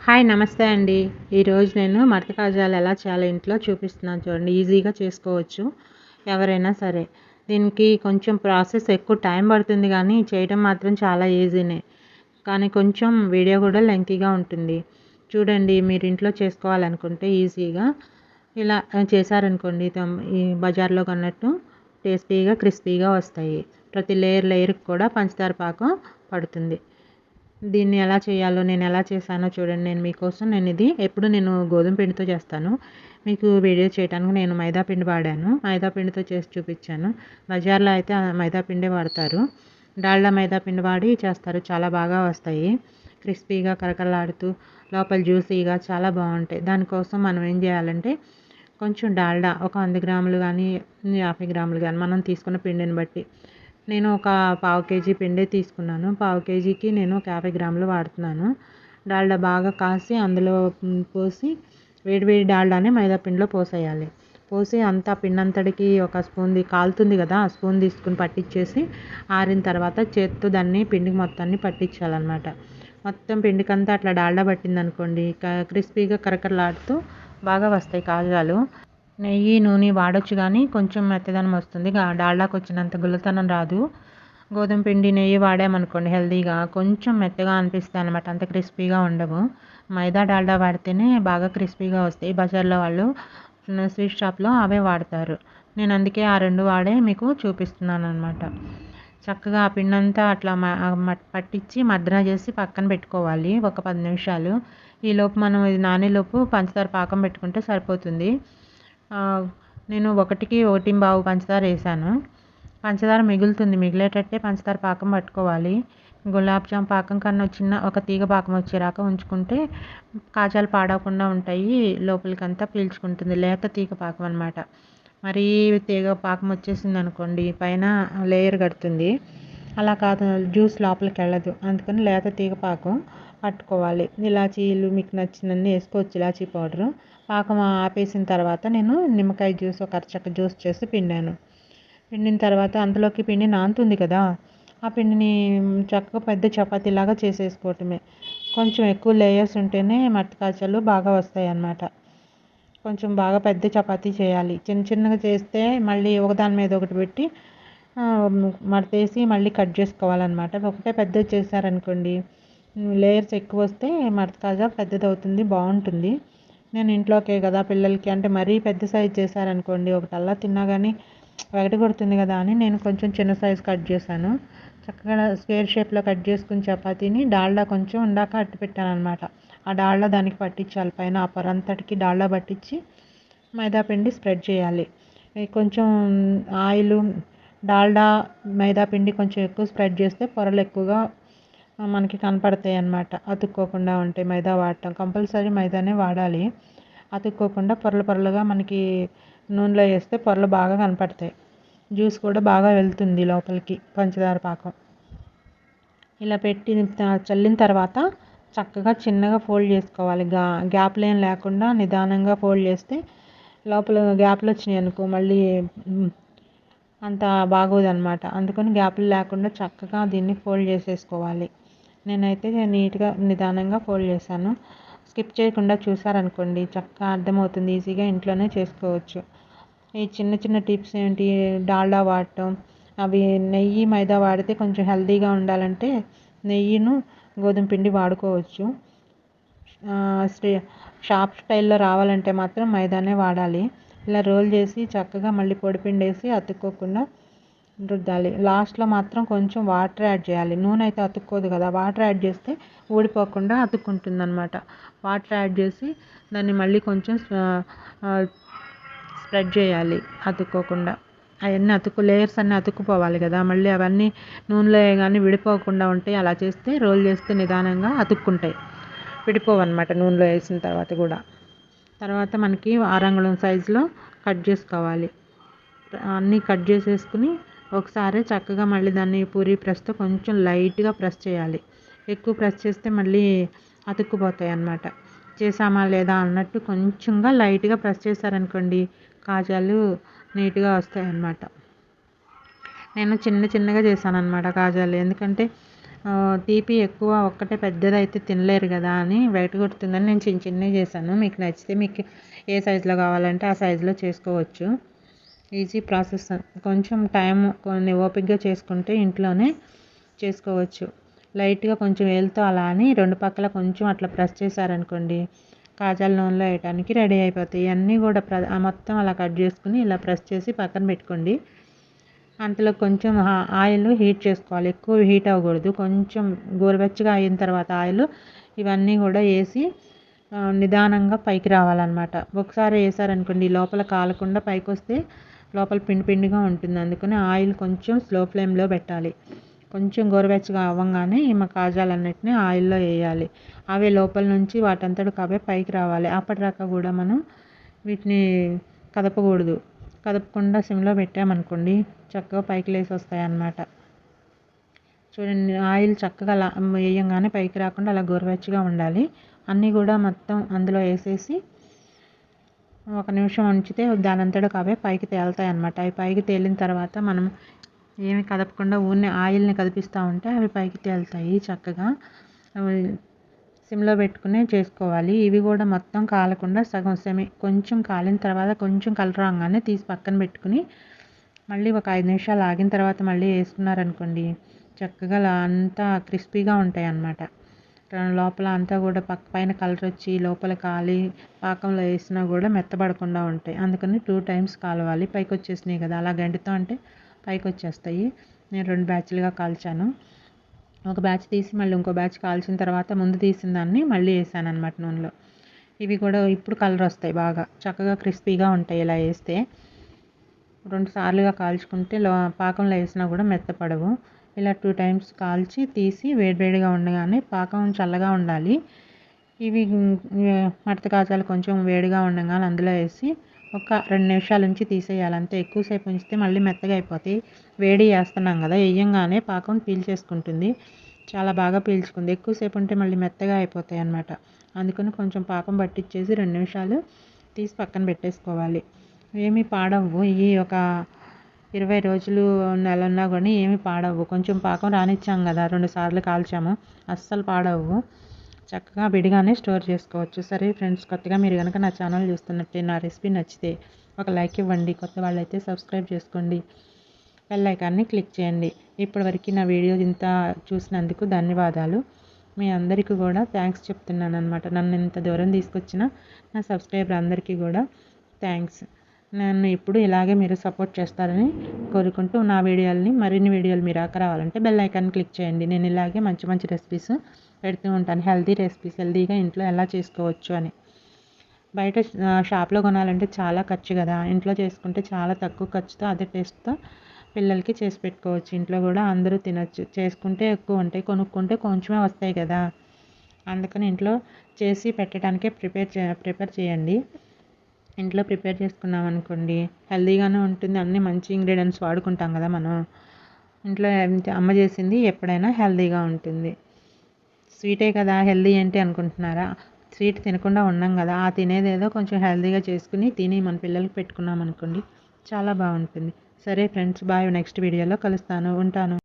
Hi నమస్తే అండి. ఈరోజు నేను మడత కాజాలు ఎలా చేయాలో ఇంట్లో చూపిస్తున్నాను చూడండి. ఈజీగా చేసుకోవచ్చు ఎవరైనా సరే. దీనికి కొంచెం ప్రాసెస్ ఎక్కువ టైం పడుతుంది కానీ చేయడం మాత్రం చాలా ఈజీనే. కానీ కొంచెం వీడియో కూడా లెంతీగా ఉంటుంది. చూడండి, మీరు ఇంట్లో చేసుకోవాలనుకుంటే ఈజీగా ఇలా చేశారనుకోండి, ఈ బజార్లో కొన్నట్టు టేస్టీగా క్రిస్పీగా వస్తాయి. ప్రతి లేయర్కి కూడా పంచదార పాకం పడుతుంది. దీన్ని ఎలా చేయాలో నేను ఎలా చేశానో చూడండి. నేను ఇది ఎప్పుడు గోధుమ పిండితో చేస్తాను. మీకు వీడియో చేయడానికి నేను మైదా పిండి వాడాను. మైదా పిండితో చేసి చూపించాను. బజార్లో అయితే మైదా పిండే వాడతారు. డాల్డా మైదా పిండి వాడి చేస్తారు. చాలా బాగా వస్తాయి. క్రిస్పీగా కరకరలాడుతూ లోపల జ్యూసీగా చాలా బాగుంటాయి. దానికోసం మనం ఏం చేయాలంటే కొంచెం డాల్డా ఒక 100 గ్రాములు కానీ 50 గ్రాములు కానీ మనం తీసుకున్న పిండిని బట్టి. నేను ఒక పావు కేజీ పిండి తీసుకున్నాను. పావు కేజీకి నేను ఒక 50 గ్రాములు వాడుతున్నాను. డాల్డా బాగా కాసి అందులో పోసి వేడి డాల్డానే మైదా పిండిలో పోసేయాలి. పోసి అంతా పిండంతటికి ఒక స్పూన్ది కాలుతుంది కదా, ఆ స్పూన్ తీసుకుని పట్టించేసి ఆరిన తర్వాత చేత్తో దాన్ని పిండికి మొత్తాన్ని పట్టించాలన్నమాట. మొత్తం పిండికంతా అట్లా డాల్డా పట్టిందనుకోండి, క్రిస్పీగా కరకరలాడుతూ బాగా వస్తాయి కాజాలు. నెయ్యి నూనె వాడొచ్చు కానీ కొంచెం మెత్తదనం వస్తుంది. డాల్డాకి వచ్చినంత గుల్లతనం రాదు. గోధుమ పిండి నెయ్యి వాడామనుకోండి హెల్తీగా కొంచెం మెత్తగా అనిపిస్తాయి అనమాట. అంత క్రిస్పీగా ఉండవు. మైదా డాల్డా వాడితేనే బాగా క్రిస్పీగా వస్తాయి. బజార్లో వాళ్ళు స్వీట్ షాప్లో అవే వాడతారు. నేను అందుకే ఆ రెండు వాడే మీకు చూపిస్తున్నాను అనమాట. చక్కగా ఆ పిండంతా అట్లా పట్టించి మర్దన చేసి పక్కన పెట్టుకోవాలి ఒక 10 నిమిషాలు. ఈలోపు మనం ఇది నానేలోపు పంచదార పాకం పెట్టుకుంటే సరిపోతుంది. నేను 1కి 1.25 పంచదార వేసాను. పంచదార మిగులుతుంది. మిగిలేటట్టే పంచదార పాకం పట్టుకోవాలి. గులాబ్ జామ్ పాకం కన్నా ఒక తీగ పాకం వచ్చేరాక ఉంచుకుంటే కాజాలు పాడవకుండా ఉంటాయి. లోపలికంతా పీల్చుకుంటుంది. లేత తీగ పాకం అనమాట. మరీ తీగ పాకం వచ్చేసింది అనుకోండి పైన లేయర్ కడుతుంది. అలా కాదు, జ్యూస్ లోపలికి వెళ్ళదు. అందుకని లేత తీగ పాకం పట్టుకోవాలి. ఇలాచీలు మీకు నచ్చినన్ని వేసుకోవచ్చు. ఇలాచీ పౌడరు. పాకం ఆపేసిన తర్వాత నేను నిమ్మకాయ జ్యూస్ ఒక అరచక్క జ్యూస్ చేసి పిండాను. పిండిన తర్వాత అందులోకి పిండి నానుతుంది కదా, ఆ పిండిని చక్కగా పెద్ద చపాతీలాగా చేసేసుకోవటమే. కొంచెం ఎక్కువ లేయర్స్ ఉంటేనే మట్టి కాజాలు బాగా వస్తాయి అన్నమాట. కొంచెం బాగా పెద్ద చపాతీ చేయాలి. చిన్నగా చేస్తే మళ్ళీ ఒకదాని మీద ఒకటి పెట్టి మడతేసి మళ్ళీ కట్ చేసుకోవాలన్నమాట. ఒకటే పెద్దది చేశారనుకోండి, లేయర్స్ ఎక్కువ వస్తే మడత కాజా పెద్దది అవుతుంది, బాగుంటుంది. నేను ఇంట్లోకే కదా పిల్లలకి, అంటే మరీ పెద్ద సైజు చేశారనుకోండి ఒకటి అల్లా తిన్నా కానీ వెగట కొడుతుంది కదా అని నేను కొంచెం చిన్న సైజు కట్ చేశాను. చక్కగా స్క్వేర్ షేప్లో కట్ చేసుకుని చపాతీని డాల్డా కొంచెం ఉందాక అట్టు పెట్టాను అనమాట. ఆ డాల్డా దానికి పట్టించాలి. పైన ఆ పొరంతటికి డాల్డా పట్టించి మైదా పిండి స్ప్రెడ్ చేయాలి. కొంచెం ఆయిల్ డాల్డా మైదా పిండి కొంచెం ఎక్కువ స్ప్రెడ్ చేస్తే పొరలు ఎక్కువగా మనకి కనపడతాయి అన్నమాట. అతుక్కోకుండా ఉంటాయి. మైదా వాడటం కంపల్సరీ మైదానే వాడాలి. అతుక్కోకుండా పొరలుగా మనకి నూనెలో వేస్తే పొరలు బాగా కనపడతాయి. జ్యూస్ కూడా బాగా వెళ్తుంది లోపలికి పంచదార పాకం. ఇలా పెట్టి చల్లిన తర్వాత చక్కగా చిన్నగా ఫోల్డ్ చేసుకోవాలి. గ్యాప్లు ఏం లేకుండా నిదానంగా ఫోల్డ్ చేస్తే లోపల గ్యాప్లు వచ్చినాయి అనుకో మళ్ళీ అంత బాగోదన్నమాట. అందుకని గ్యాప్లు లేకుండా చక్కగా దీన్ని ఫోల్డ్ చేసేసుకోవాలి. నేనైతే నీట్గా నిదానంగా ఫోల్డ్ చేశాను. స్కిప్ చేయకుండా చూసారనుకోండి చక్కగా అర్థమవుతుంది. ఈజీగా ఇంట్లోనే చేసుకోవచ్చు. ఈ చిన్న టిప్స్ ఏంటి, డాల్డా వాడటం, అవి నెయ్యి మైదా వాడితే కొంచెం హెల్తీగా ఉండాలంటే నెయ్యిను గోధుమ పిండి వాడుకోవచ్చు. షాప్ స్టైల్లో రావాలంటే మాత్రం మైదానే వాడాలి. ఇలా రోల్ చేసి చక్కగా మళ్ళీ పొడిపిండి వేసి అతుక్కోకుండా రుద్దాలి. లాస్ట్లో మాత్రం కొంచెం వాటర్ యాడ్ చేయాలి. నూనె అయితే అతుక్కోదు కదా, వాటర్ యాడ్ చేస్తే ఊడిపోకుండా అతుక్కుంటుంది అనమాట. వాటర్ యాడ్ చేసి దాన్ని మళ్ళీ కొంచెం స్ప్రెడ్ చేయాలి అతుక్కోకుండా. అవన్నీ లేయర్స్ అన్నీ అతుక్కుపోవాలి కదా, మళ్ళీ అవన్నీ నూనెలో కానీ విడిపోకుండా ఉంటాయి. అలా చేస్తే రోల్ చేస్తే నిదానంగా అతుక్కుంటాయి, విడిపోవన్నమాట నూనెలో వేసిన తర్వాత కూడా. తర్వాత మనకి 6 అంగుళం సైజులో కట్ చేసుకోవాలి. అన్నీ కట్ చేసేసుకుని ఒకసారి చక్కగా మళ్ళీ దాన్ని పూరీ ప్రెస్తో కొంచెం లైట్గా ప్రెస్ చేయాలి. ఎక్కువ ప్రెస్ చేస్తే మళ్ళీ అతుక్కుపోతాయి అన్నమాట. చేసామా లేదా అన్నట్టు కొంచెంగా లైట్గా ప్రెస్ చేశారనుకోండి కాజాలు నీట్గా వస్తాయి అన్నమాట. నేను చిన్నగా చేశాను అన్నమాట కాజాలు. ఎందుకంటే తీపి ఎక్కువ ఒక్కటే పెద్దదైతే తినలేరు కదా అని బయట కొడుతుందని నేను చిన్న చిన్నవి చేశాను. మీకు నచ్చితే మీకు ఏ సైజులో కావాలంటే ఆ సైజులో చేసుకోవచ్చు. Easy process. కొంచెం టైం కొన్ని ఓపికగా చేసుకుంటే ఇంట్లోనే చేసుకోవచ్చు. లైట్గా కొంచెం వేలుతో అలా అని రెండు పక్కల కొంచెం అట్లా ప్రెస్ చేశారనుకోండి, కాజాల నూనెలో వేయడానికి రెడీ అయిపోతాయి. ఇవన్నీ కూడా మొత్తం అలా కట్ చేసుకుని ఇలా ప్రెస్ చేసి పక్కన పెట్టుకోండి. అంతలో కొంచెం ఆయిల్ హీట్ చేసుకోవాలి. ఎక్కువ హీట్ అవ్వకూడదు. కొంచెం గోరువెచ్చగా అయిన తర్వాత ఆయిల్ ఇవన్నీ కూడా వేసి నిదానంగా పైకి రావాలన్నమాట. ఒకసారి వేసారనుకోండి లోపల కాలకుండా పైకి వస్తే లోపల పిండి పిండిగా ఉంటుంది. అందుకని ఆయిల్ కొంచెం స్లో ఫ్లేమ్లో పెట్టాలి. కొంచెం గోరువెచ్చగా అవ్వగానే ఈ కాజాలన్నిటిని ఆయిల్లో వేయాలి. అవి లోపల నుంచి వాటంతటికి అవే పైకి రావాలి. అప్పటిదాకా కూడా మనం వీటిని కదపకూడదు. కదపకుండా సిమ్లో పెట్టామనుకోండి చక్కగా పైకి లేసి వస్తాయి అన్నమాట. చూడండి, ఆయిల్ చక్కగా అలా వేయంగానే పైకి రాకుండా అలా గోరువెచ్చగా ఉండాలి. అన్నీ కూడా మొత్తం అందులో వేసేసి ఒక నిమిషం ఉంచితే దానంతటికి అవే పైకి తేలుతాయి అన్నమాట. అవి పైకి తేలిన తర్వాత మనం ఏమి కదపకుండా ఊరినే ఆయిల్ని కదిపిస్తూ ఉంటే అవి పైకి తేలుతాయి చక్కగా. సిమ్లో పెట్టుకునే చేసుకోవాలి. ఇవి కూడా మొత్తం కాలకుండా సగం కొంచెం కాలిన తర్వాత కొంచెం కలర్ రాగానే తీసి పక్కన పెట్టుకుని మళ్ళీ ఒక 5 నిమిషాలు ఆగిన తర్వాత మళ్ళీ వేసుకున్నారనుకోండి చక్కగా అంతా క్రిస్పీగా ఉంటాయి అన్నమాట. లోపల అంతా కూడా పైన కలర్ వచ్చి లోపల కాలి పాకంలో వేసినా కూడా మెత్తబడకుండా ఉంటాయి. అందుకని 2 టైమ్స్ కాలవాలి. పైకి వచ్చేసినాయి కదా, అలా గంటితో అంటే పైకి వచ్చేస్తాయి. నేను 2 బ్యాచ్లుగా కాల్చాను. ఒక బ్యాచ్ తీసి మళ్ళీ ఇంకో బ్యాచ్ కాల్చిన తర్వాత ముందు తీసిన దాన్ని మళ్ళీ వేసాను అన్నమాట నూనెలో. ఇవి కూడా ఇప్పుడు కలర్ వస్తాయి, బాగా చక్కగా క్రిస్పీగా ఉంటాయి. ఇలా వేస్తే 2 సార్లుగా కాల్చుకుంటే పాకంలో వేసినా కూడా మెత్తపడవు. ఇలా 2 టైమ్స్ కాల్చి తీసి వేడివేడిగా ఉండగానే పాకం చల్లగా ఉండాలి. ఇవి మడత కాజాలు కొంచెం వేడిగా ఉండగానే అందులో వేసి ఒక 2 నిమిషాల నుంచి తీసేయాలి అంతే. ఎక్కువసేపు ఉంచితే మళ్ళీ మెత్తగా అయిపోతాయి. వేడి వేస్తున్నాం కదా, వేయంగానే పాకం పీల్చేసుకుంటుంది. చాలా బాగా పీల్చుకుంది. ఎక్కువసేపు ఉంటే మళ్ళీ మెత్తగా అయిపోతాయి అన్నమాట. అందుకని కొంచెం పాకం పట్టించేసి 2 నిమిషాలు తీసి పక్కన పెట్టేసుకోవాలి. ఏమీ పాడవు. ఈ ఒక 20 రోజులు నెల ఉన్నా కానీ ఏమి పాడవు. కొంచెం పాకం రానిచ్చాం కదా, 2 సార్లు కాల్చాము, అస్సలు పాడవు. చక్కగా విడిగానే స్టోర్ చేసుకోవచ్చు. సరే ఫ్రెండ్స్, కొత్తగా మీరు కనుక నా ఛానల్ చూస్తున్నట్టే నా రెసిపీ నచ్చితే ఒక లైక్ ఇవ్వండి. కొత్త వాళ్ళైతే సబ్స్క్రైబ్ చేసుకోండి. బెల్ ఐకాన్ని క్లిక్ చేయండి. ఇప్పటివరకు నా వీడియో ఇంత చూసినందుకు ధన్యవాదాలు. మీ అందరికీ కూడా థ్యాంక్స్ చెప్తున్నాను అనమాట. నన్ను ఇంత దూరం తీసుకొచ్చిన నా సబ్స్క్రైబర్ అందరికీ కూడా థ్యాంక్స్. నన్ను ఇప్పుడు ఇలాగే మీరు సపోర్ట్ చేస్తారని కోరుకుంటూ నా వీడియోలని మరిన్ని వీడియోలు మీరు రావాలంటే బెల్ ఐకాన్ క్లిక్ చేయండి. నేను ఇలాగే మంచి మంచి రెసిపీస్ పెడుతూ ఉంటాను. హెల్తీ రెసిపీస్, హెల్తీగా ఇంట్లో ఎలా చేసుకోవచ్చు అని. బయట షాప్లో కొనాలంటే చాలా ఖర్చు కదా, ఇంట్లో చేసుకుంటే చాలా తక్కువ ఖర్చుతో అదే టేస్ట్తో పిల్లలకి చేసి పెట్టుకోవచ్చు. ఇంట్లో కూడా అందరూ తినచ్చు. చేసుకుంటే ఎక్కువ ఉంటాయి, కొనుక్కుంటే కొంచెమే వస్తాయి కదా. అందుకని ఇంట్లో చేసి పెట్టడానికే ప్రిపేర్ చేయండి. ఇంట్లో ప్రిపేర్ చేసుకున్నాం అనుకోండి హెల్తీగానే ఉంటుంది. అన్నీ మంచి ఇంగ్రీడియంట్స్ వాడుకుంటాం కదా మనం. ఇంట్లో అమ్మ చేసింది ఎప్పుడైనా హెల్తీగా ఉంటుంది. స్వీటే కదా హెల్తీ ఏంటి అనుకుంటున్నారా? స్వీట్ తినకుండా ఉన్నాం కదా, ఆ తినేదేదో కొంచెం హెల్తీగా చేసుకుని తిని మన పిల్లలకి పెట్టుకున్నాం అనుకోండి చాలా బాగుంటుంది. సరే ఫ్రెండ్స్, బాయ్. నెక్స్ట్ వీడియోలో కలుస్తాను. ఉంటాను.